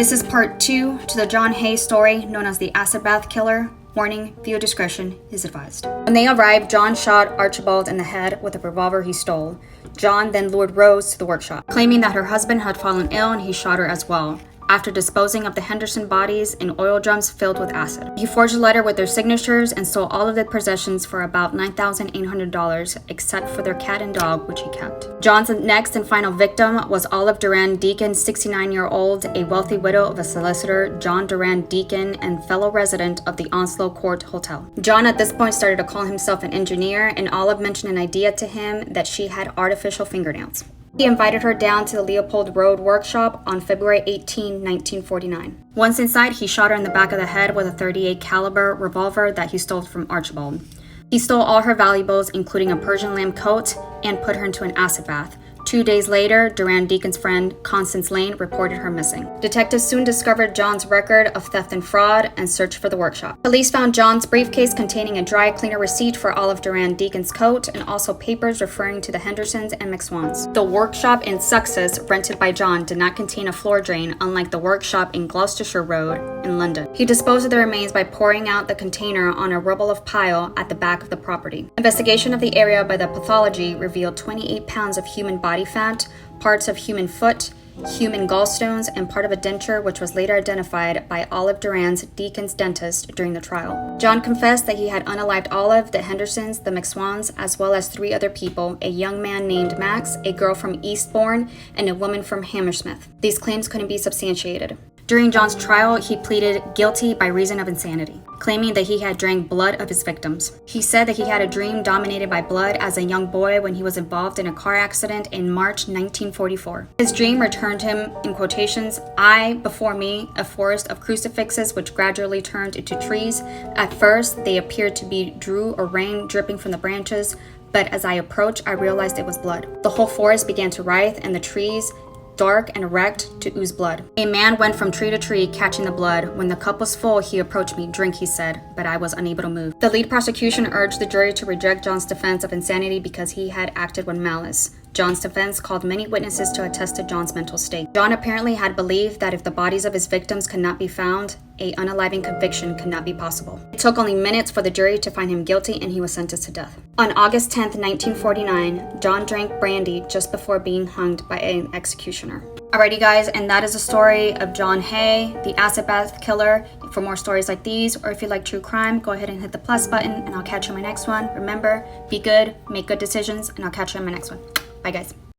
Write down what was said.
This is part 2 to the John Haigh story known as the acid bath killer. Warning, viewer discretion is advised. When they arrived, John shot Archibald in the head with a revolver he stole. John then lured Rose to the workshop, claiming that her husband had fallen ill and he shot her as well, after disposing of the Henderson bodies in oil drums filled with acid. He forged a letter with their signatures and stole all of their possessions for about $9,800, except for their cat and dog, which he kept. John's next and final victim was Olive Duran Deacon, 69-year-old, a wealthy widow of a solicitor, John Duran Deacon, and fellow resident of the Onslow Court Hotel. John at this point started to call himself an engineer, and Olive mentioned an idea to him that she had artificial fingernails. He invited her down to the Leopold Road workshop on February 18, 1949. Once inside, he shot her in the back of the head with a .38 caliber revolver that he stole from Archibald. He stole all her valuables, including a Persian lamb coat, and put her into an acid bath. 2 days later, Duran Deacon's friend, Constance Lane, reported her missing. Detectives soon discovered John's record of theft and fraud and searched for the workshop. Police found John's briefcase containing a dry cleaner receipt for Olive Duran Deacon's coat and also papers referring to the Hendersons and McSwans. The workshop in Sussex, rented by John, did not contain a floor drain, unlike the workshop in Gloucestershire Road in London. He disposed of the remains by pouring out the container on a rubble of pile at the back of the property. Investigation of the area by the pathology revealed 28 pounds of human body fat, parts of human foot, human gallstones, and part of a denture which was later identified by Olive Duran's Deacon's dentist during the trial. John confessed that he had unalived Olive, the Hendersons, the McSwans, as well as 3 other people, a young man named Max, a girl from Eastbourne, and a woman from Hammersmith. These claims couldn't be substantiated. During John's trial, he pleaded guilty by reason of insanity, claiming that he had drank blood of his victims. He said that he had a dream dominated by blood as a young boy when he was involved in a car accident in March 1944. His dream returned him, in quotations, "I, before me, a forest of crucifixes which gradually turned into trees. At first, they appeared to be dew or rain dripping from the branches, but as I approached, I realized it was blood. The whole forest began to writhe, and the trees, dark and erect, to ooze blood. A man went from tree to tree catching the blood. When the cup was full, he approached me. Drink, he said, but I was unable to move." The lead prosecution urged the jury to reject John's defense of insanity because he had acted with malice. John's defense called many witnesses to attest to John's mental state. John apparently had believed that if the bodies of his victims could not be found, an unaliving conviction could not be possible. It took only minutes for the jury to find him guilty, and he was sentenced to death. On August 10, 1949, John drank brandy just before being hanged by an executioner. Alrighty guys, and that is the story of John Haigh, the acid bath killer. For more stories like these, or if you like true crime, go ahead and hit the plus button, and I'll catch you in my next one. Remember, be good, make good decisions, and I'll catch you in my next one. Bye guys.